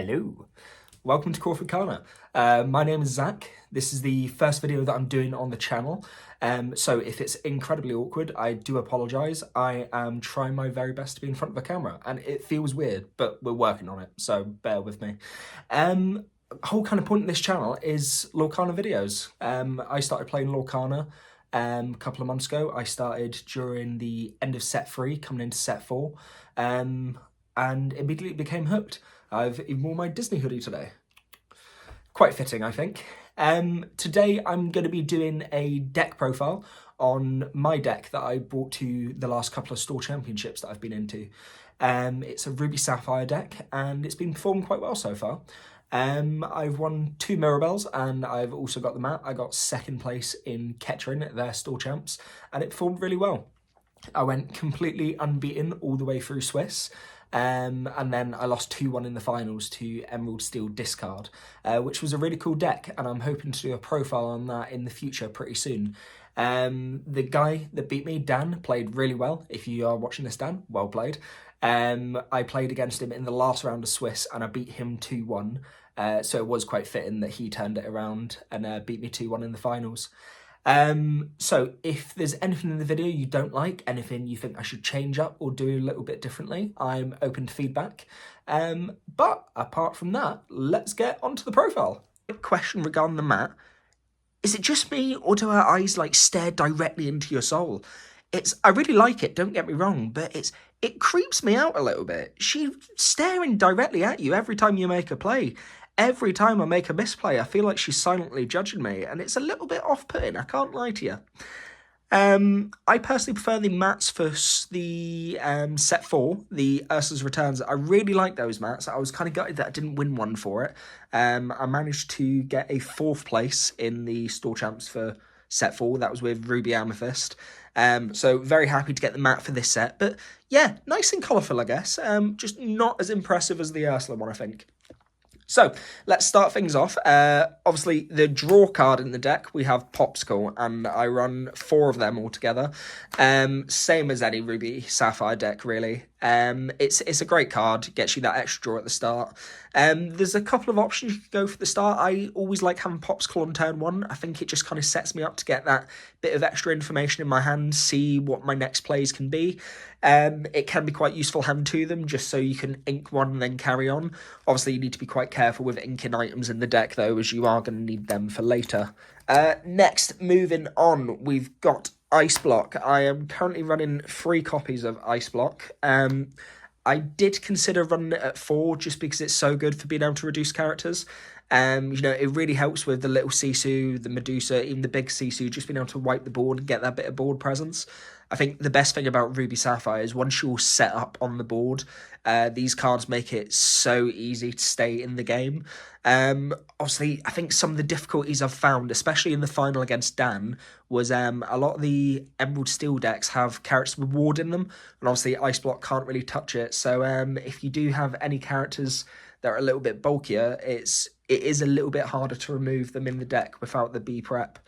Hello, welcome to CrawfordCana. My name is Zach. This is the first video that I'm doing on the channel, so if it's incredibly awkward, I do apologise. I am trying my very best to be in front of a camera, and it feels weird, but we're working on it, so bear with me. The whole kind of point of this channel is Lorcana videos. I started playing Lorcana a couple of months ago. I started during the end of set 3, coming into set 4, and immediately became hooked. I've even worn my Disney hoodie today. Quite fitting, I think. Today I'm going to be doing a deck profile on my deck that I brought to the last couple of store championships that I've been into. It's a Ruby Sapphire deck and it's been performing quite well so far. I've won 2 Mirabelles and I've also got the mat. I got 2nd place in Kettering at their store champs and it performed really well. I went completely unbeaten all the way through Swiss. And then I lost 2-1 in the finals to Emerald Steel Discard, which was a really cool deck, and I'm hoping to do a profile on that in the future pretty soon. The guy that beat me, Dan, played really well. If you are watching this, Dan, well played. I played against him in the last round of Swiss, and I beat him 2-1, so it was quite fitting that he turned it around and beat me 2-1 in the finals. So if there's anything in the video you don't like, anything you think I should change up or do a little bit differently, I'm open to feedback. But apart from that, let's get onto the profile. A question regarding the mat. Is it just me or do her eyes like stare directly into your soul? I really like it, don't get me wrong, but it creeps me out a little bit. She's staring directly at you every time you make a play. Every time I make a misplay, I feel like she's silently judging me, and it's a little bit off-putting, I can't lie to you. I personally prefer the mats for the set 4, the Ursula's Returns. I really like those mats. I was kind of gutted that I didn't win one for it. I managed to get a 4th place in the store champs for set 4. That was with Ruby Amethyst. So very happy to get the mat for this set. But yeah, nice and colourful, I guess. Just not as impressive as the Ursula one, I think. So, let's start things off. Obviously, the draw card in the deck, we have Popsicle, and I run 4 of them all together. Same as any Ruby Sapphire deck, really. It's a great card, gets you that extra draw at the start. There's a couple of options you could go for the start. I always like having Popsicle on turn 1. I think it just kind of sets me up to get that bit of extra information in my hand, see what my next plays can be. It can be quite useful hand to them, just so you can ink one and then carry on. Obviously, you need to be quite careful with inking items in the deck, though, as you are going to need them for later. Next, moving on, we've got Ice Block. I am currently running 3 copies of Ice Block. I did consider running it at 4 just because it's so good for being able to reduce characters. It really helps with the little Sisu, the Medusa, even the big Sisu, just being able to wipe the board and get that bit of board presence. I think the best thing about Ruby Sapphire is once you're set up on the board, these cards make it so easy to stay in the game. Obviously, I think some of the difficulties I've found, especially in the final against Dan, was a lot of the Emerald Steel decks have characters with ward in them, and obviously Ice Block can't really touch it. So if you do have any characters that are a little bit bulkier, it is a little bit harder to remove them in the deck without the B prep.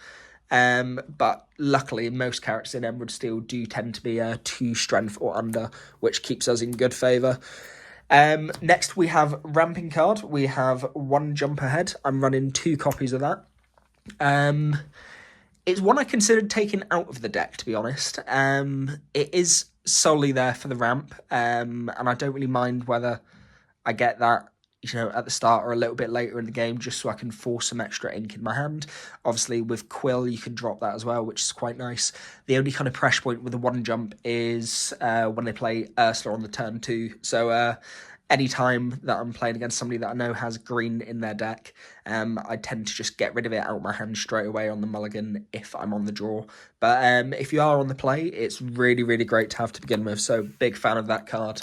But luckily, most characters in Emerald Steel do tend to be 2 strength or under, which keeps us in good favour. Next, we have Ramping Card. We have 1 Jump Ahead. I'm running 2 copies of that. It's one I considered taking out of the deck, to be honest. It is solely there for the ramp, and I don't really mind whether I get that at the start or a little bit later in the game, just so I can force some extra ink in my hand. Obviously, with Quill, you can drop that as well, which is quite nice. The only kind of pressure point with the 1 jump is when they play Ursula on the turn 2. So any time that I'm playing against somebody that I know has green in their deck, I tend to just get rid of it out of my hand straight away on the mulligan if I'm on the draw. But if you are on the play, it's really, really great to have to begin with. So big fan of that card.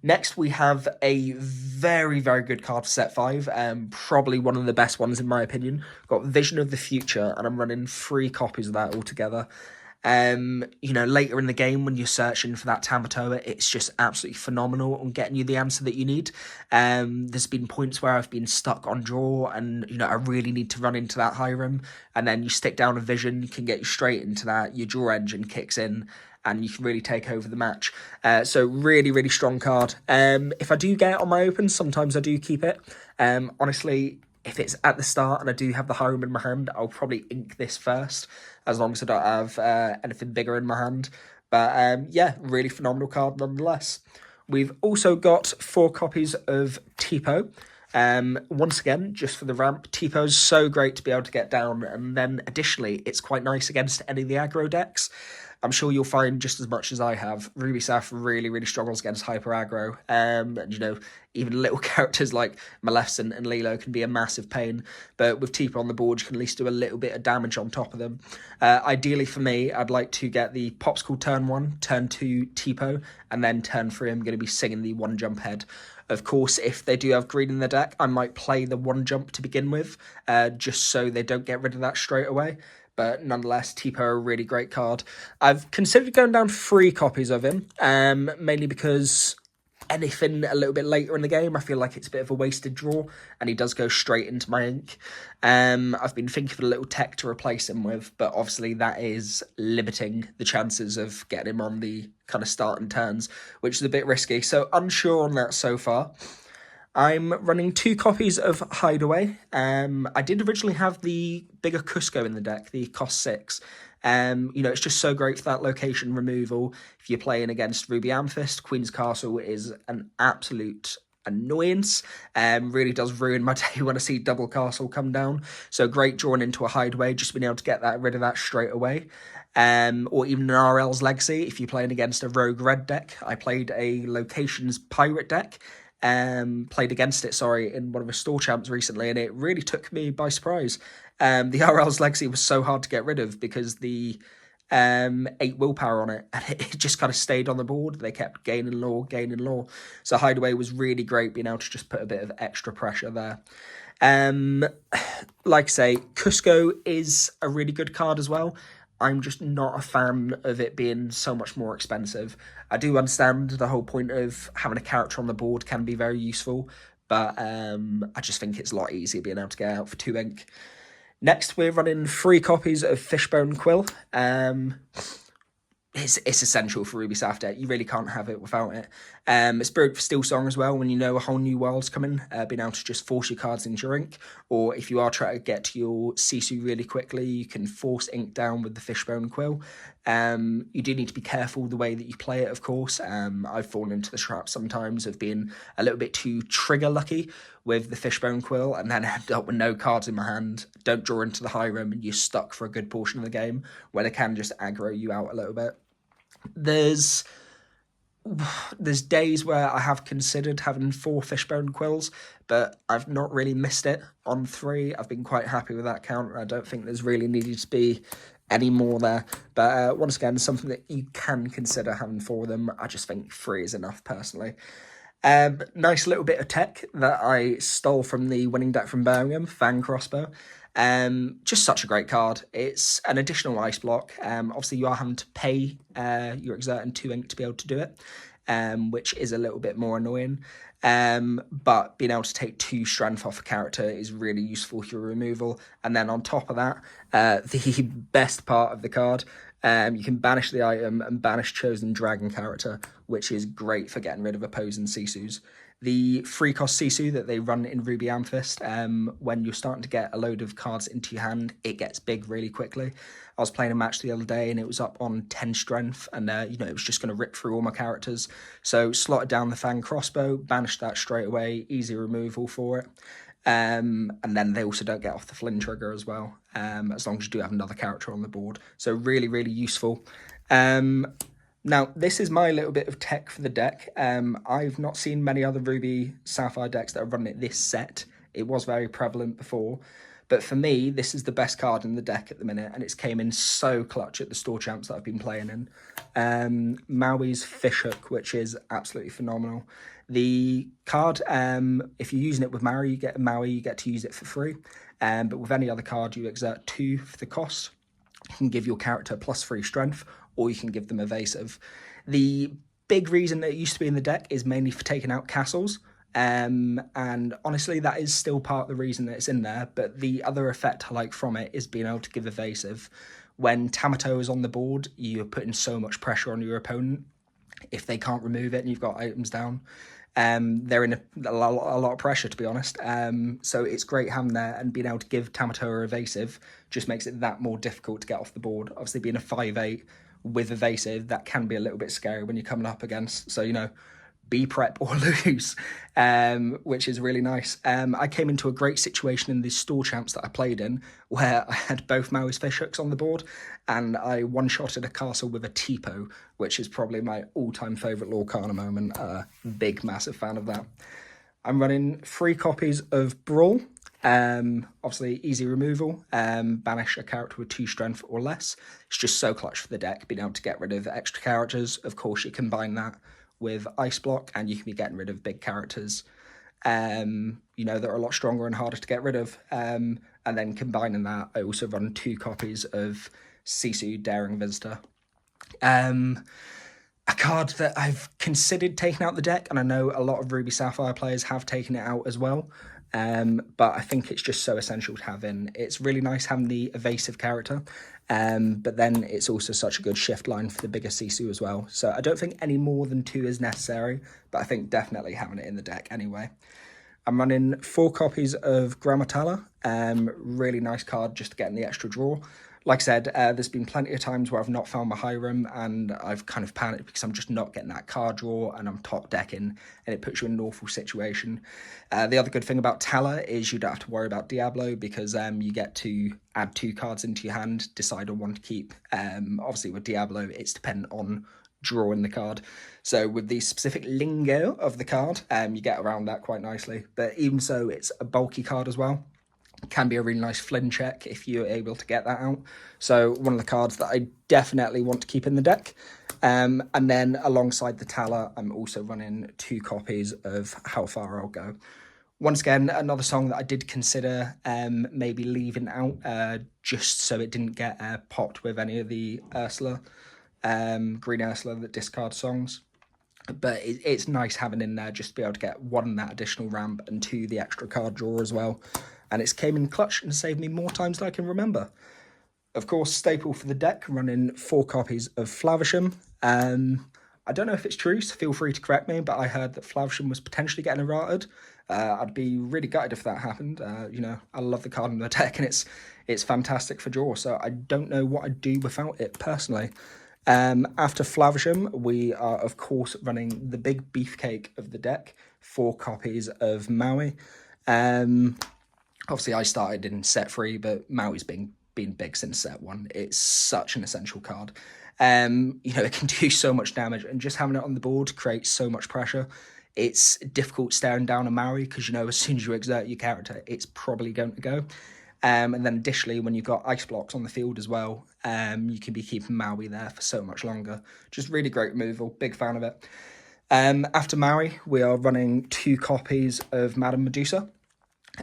Next, we have a very, very good card for set 5, probably one of the best ones in my opinion. Got Vision of the Future, and I'm running 3 copies of that altogether. Later in the game when you're searching for that Tamatoa, it's just absolutely phenomenal on getting you the answer that you need. There's been points where I've been stuck on draw and, I really need to run into that high room, and then you stick down a Vision, you can get you straight into that, your draw engine kicks in, and you can really take over the match. So really, really strong card. If I do get it on my open, sometimes I do keep it. Honestly, if it's at the start and I do have the Hiram in my hand, I'll probably ink this first, as long as I don't have anything bigger in my hand. But yeah, really phenomenal card nonetheless. We've also got 4 copies of Tipo. Once again, just for the ramp, Tipo's so great to be able to get down, and then additionally, it's quite nice against any of the aggro decks. I'm sure you'll find just as much as I have. Ruby Sapphire really, really struggles against hyper aggro. And, you know, even little characters like Maleficent and Lilo can be a massive pain. But with Tipo on the board, you can at least do a little bit of damage on top of them. Ideally for me, I'd like to get the Popsicle turn 1, turn 2 Tipo, and then turn 3 I'm going to be singing the 1 jump head. Of course, if they do have green in the deck, I might play the 1 jump to begin with, just so they don't get rid of that straight away. But nonetheless, Tipo, a really great card. I've considered going down 3 copies of him, mainly because anything a little bit later in the game, I feel like it's a bit of a wasted draw, and he does go straight into my ink. I've been thinking of a little tech to replace him with, but obviously that is limiting the chances of getting him on the kind of starting turns, which is a bit risky. So unsure on that so far. I'm running 2 copies of Hideaway. I did originally have the bigger Cusco in the deck, the cost 6. You know, it's just so great for that location removal. If you're playing against Ruby Amethyst, Queen's Castle is an absolute annoyance. Really does ruin my day when I see double castle come down. So great drawing into a Hideaway, just being able to get rid of that straight away. Or even an RL's Legacy if you're playing against a Rogue Red deck. I played a Locations Pirate deck. Played against it, in one of the store champs recently, and it really took me by surprise. The RL's Legacy was so hard to get rid of because the 8 willpower on it, and it just kind of stayed on the board. They kept gaining law. So Hideaway was really great, being able to just put a bit of extra pressure there. Like I say, Cusco is a really good card as well. I'm just not a fan of it being so much more expensive. I do understand the whole point of having a character on the board can be very useful, but I just think it's a lot easier being able to get out for 2 ink. Next, we're running 3 copies of Fishbone Quill. It's essential for Ruby Sapphire deck. You really can't have it without it. It's Spirit for Steel Song as well, when you know a whole new world's coming, being able to just force your cards into your ink, or if you are trying to get to your Sisu really quickly, you can force ink down with the Fishbone Quill. You do need to be careful the way that you play it, of course. I've fallen into the trap sometimes of being a little bit too trigger lucky with the Fishbone Quill, and then end up with no cards in my hand, don't draw into the Hiram, and you're stuck for a good portion of the game, where they can just aggro you out a little bit. There's days where I have considered having 4 Fishbone Quills, but I've not really missed it on 3. I've been quite happy with that count. I don't think there's really needed to be any more there. But once again, something that you can consider having 4 of them. I just think 3 is enough, personally. Nice little bit of tech that I stole from the winning deck from Birmingham, Fang Crossbow. Just such a great card. It's an additional ice block. Obviously you are having to pay your exerting 2 ink to be able to do it, which is a little bit more annoying. But being able to take 2 strength off a character is really useful for your removal. And then on top of that, the best part of the card, you can banish the item and banish chosen dragon character, which is great for getting rid of opposing Sisus. The 3-cost Sisu that they run in Ruby Amethyst, when you're starting to get a load of cards into your hand, it gets big really quickly. I was playing a match the other day and it was up on 10 strength, and you know, it was just going to rip through all my characters. So slotted down the Fang Crossbow, banished that straight away, easy removal for it. And then they also don't get off the Flynn trigger as well, as long as you do have another character on the board. So really, really useful. Now, this is my little bit of tech for the deck. I've not seen many other Ruby Sapphire decks that are running it this set. It was very prevalent before. But for me, this is the best card in the deck at the minute, and it's came in so clutch at the store champs that I've been playing in. Maui's Fishhook, which is absolutely phenomenal. The card, if you're using it with Maui, you get to use it for free. But with any other card, you exert 2 for the cost. You can give your character +3 strength, or you can give them evasive. The big reason that it used to be in the deck is mainly for taking out castles. And honestly, that is still part of the reason that it's in there. But the other effect I like from it is being able to give evasive. when Tamato is on the board, you're putting so much pressure on your opponent. If they can't remove it and you've got items down, they're in a lot of pressure, to be honest. So it's great having there, and being able to give Tamato evasive just makes it that more difficult to get off the board. Obviously, being a 5/8 with evasive, that can be a little bit scary when you're coming up against. So, be prep or lose, which is really nice. I came into a great situation in the store champs that I played in, where I had both Maui's fishhooks on the board, and I one-shotted a castle with a Tipo, which is probably my all-time favourite Lorcana moment. Big, massive fan of that. I'm running 3 copies of Brawl. Obviously, easy removal. Banish a character with 2 strength or less. It's just so clutch for the deck, being able to get rid of extra characters. Of course, you combine that with Ice Block, and you can be getting rid of big characters, that are a lot stronger and harder to get rid of. And then combining that, I also run 2 copies of Sisu Daring Visitor. A card that I've considered taking out the deck, and I know a lot of Ruby Sapphire players have taken it out as well. But I think it's just so essential to have in. It's really nice having the evasive character, but then it's also such a good shift line for the bigger Sisu as well. So I don't think any more than 2 is necessary, but I think definitely having it in the deck anyway. I'm running 4 copies of Grammatala. Really nice card just to get in the extra draw. Like I said, there's been plenty of times where I've not found my Hiram and I've kind of panicked because I'm just not getting that card draw and I'm top decking, and it puts you in an awful situation. The other good thing about Tala is you don't have to worry about Diablo, because you get to add 2 cards into your hand, decide on one to keep. Obviously with Diablo, it's dependent on drawing the card. So with the specific lingo of the card, you get around that quite nicely. But even so, it's a bulky card as well. Can be a really nice Flynn check if you're able to get that out. So one of the cards that I definitely want to keep in the deck. And then alongside the Tala, I'm also running 2 copies of How Far I'll Go. Once again, another song that I did consider maybe leaving out, just so it didn't get popped with any of the Ursula, Green Ursula that discard songs. But it's nice having in there just to be able to get 1, that additional ramp, and 2, the extra card draw as well. And it's came in clutch and saved me more times than I can remember. Of course, staple for the deck, running 4 copies of Flavisham. I don't know if it's true, so feel free to correct me, but I heard that Flavisham was potentially getting errated. I'd be really gutted if that happened. I love the card in the deck, and it's fantastic for draw, so I don't know what I'd do without it personally. After Flavisham, we are, of course, running the big beefcake of the deck, 4 copies of Maui. Obviously, I started in set 3, but Maui's been big since set 1. It's such an essential card. It can do so much damage, and just having it on the board creates so much pressure. It's difficult staring down a Maui because, as soon as you exert your character, it's probably going to go. And then additionally, when you've got ice blocks on the field as well, you can be keeping Maui there for so much longer. Just really great removal. Big fan of it. After Maui, we are running 2 copies of Madame Medusa.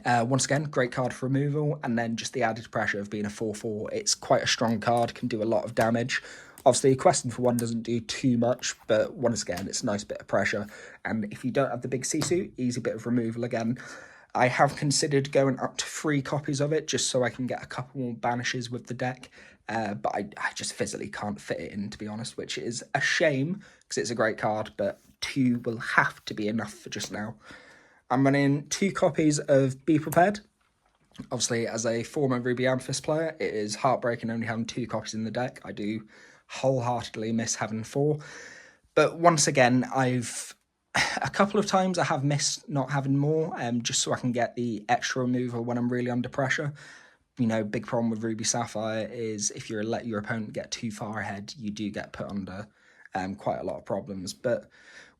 Once again, great card for removal, and then just the added pressure of being a 4/4. It's quite a strong card, can do a lot of damage. Obviously, Questing for 1 doesn't do too much, but once again, it's a nice bit of pressure. And if you don't have the big Sisu, easy bit of removal again. I have considered going up to 3 copies of it, just so I can get a couple more banishes with the deck. But I just physically can't fit it in, to be honest, which is a shame, because it's a great card, but 2 will have to be enough for just now. I'm running 2 copies of Be Prepared. Obviously, as a former Ruby Amethyst player, it is heartbreaking only having 2 copies in the deck. I do wholeheartedly miss having 4. But once again, a couple of times I have missed not having more, just so I can get the extra removal when I'm really under pressure. Big problem with Ruby Sapphire is if you let your opponent get too far ahead, you do get put under quite a lot of problems. But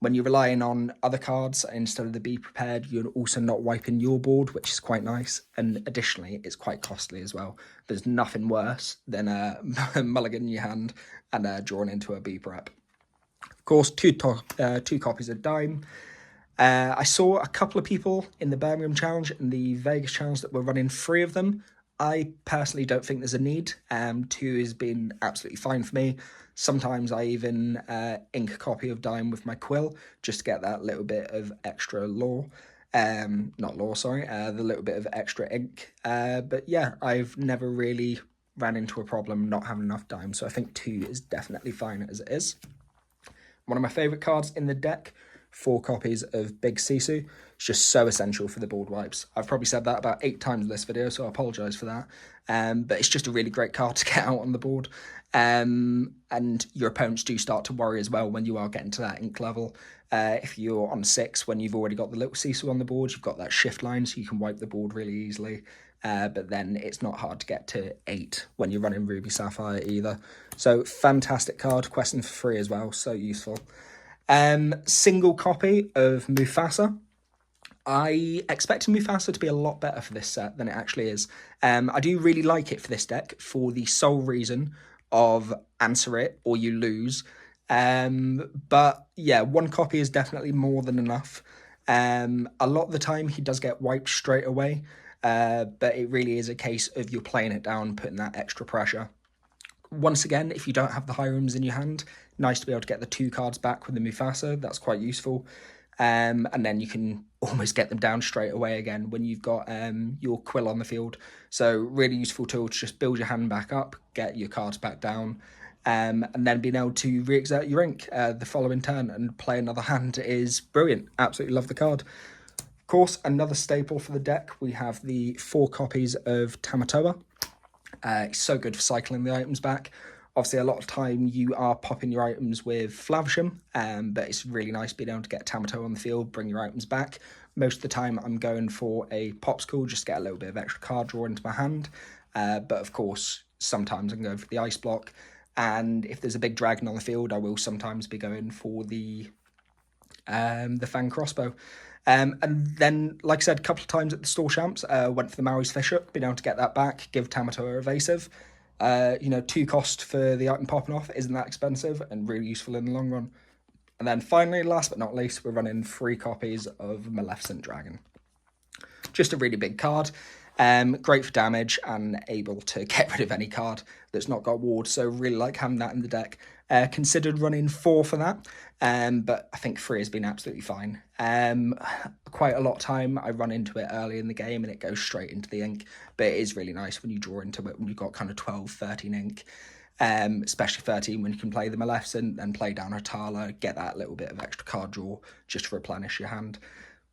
when you're relying on other cards instead of the Be Prepared, you're also not wiping your board, which is quite nice. And additionally, it's quite costly as well. There's nothing worse than a mulligan in your hand and drawing into a Be Prep. Of course, 2 copies of Dime. I saw a couple of people in the Birmingham Challenge and the Vegas Challenge that were running 3 of them. I personally don't think there's a need. 2 has been absolutely fine for me. Sometimes I even ink a copy of Dime with my quill just to get that little bit of extra lore. The little bit of extra ink. But yeah, I've never really ran into a problem not having enough dimes. So I think 2 is definitely fine as it is. One of my favourite cards in the deck, 4 copies of Big Sisu. It's just so essential for the board wipes. I've probably said that about 8 times in this video, so I apologise for that. But it's just a really great card to get out on the board. And your opponents do start to worry as well when you are getting to that ink level. If you're on 6, when you've already got the little Sisu on the board, you've got that shift line, so you can wipe the board really easily. But then it's not hard to get to 8 when you're running Ruby Sapphire either. So fantastic card, questing for free as well, so useful. Single copy of Mufasa. I expected Mufasa to be a lot better for this set than it actually is. I do really like it for this deck for the sole reason of answer it or you lose. But yeah, 1 copy is definitely more than enough. A lot of the time he does get wiped straight away. But it really is a case of you're playing it down, putting that extra pressure. Once again, if you don't have the high rooms in your hand, nice to be able to get the 2 cards back with the Mufasa. That's quite useful. And then you can almost get them down straight away again when you've got your Quill on the field. So really useful tool to just build your hand back up, get your cards back down, and then being able to re-exert your ink the following turn and play another hand is brilliant. Absolutely love the card. Of course, another staple for the deck, we have the 4 copies of Tamatoa. It's so good for cycling the items back. Obviously, a lot of time you are popping your items with Flavisham, but it's really nice being able to get Tamatoa on the field, bring your items back. Most of the time, I'm going for a Popsicle, just to get a little bit of extra card draw into my hand. But of course, sometimes I can go for the Ice Block. And if there's a big dragon on the field, I will sometimes be going for the Fang Crossbow. And then, like I said, a couple of times at the Store Champs, went for the Maori's Fishhook, been able to get that back, give Tamatoa evasive. 2 cost for the item popping off isn't that expensive and really useful in the long run. And then finally, last but not least, we're running 3 copies of Maleficent Dragon. Just a really big card. Great for damage and able to get rid of any card that's not got ward. So really like having that in the deck. Considered running 4 for that, but I think 3 has been absolutely fine. Quite a lot of time I run into it early in the game and it goes straight into the ink, but it is really nice when you draw into it when you've got kind of 12, 13 ink, especially 13 when you can play the Maleficent and play down a Tala, get that little bit of extra card draw just to replenish your hand.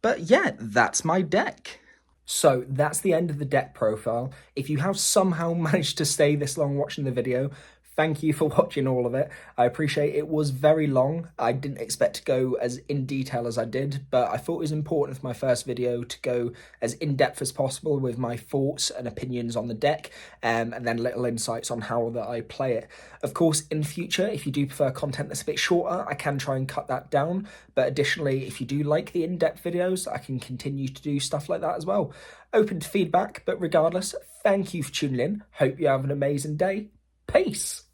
But yeah, that's my deck. So that's the end of the deck profile. If you have somehow managed to stay this long watching the video, thank you for watching all of it. I appreciate it was very long. I didn't expect to go as in detail as I did, but I thought it was important for my first video to go as in-depth as possible with my thoughts and opinions on the deck, and then little insights on how that I play it. Of course, in future, if you do prefer content that's a bit shorter, I can try and cut that down. But additionally, if you do like the in-depth videos, I can continue to do stuff like that as well. Open to feedback, but regardless, thank you for tuning in. Hope you have an amazing day. Peace.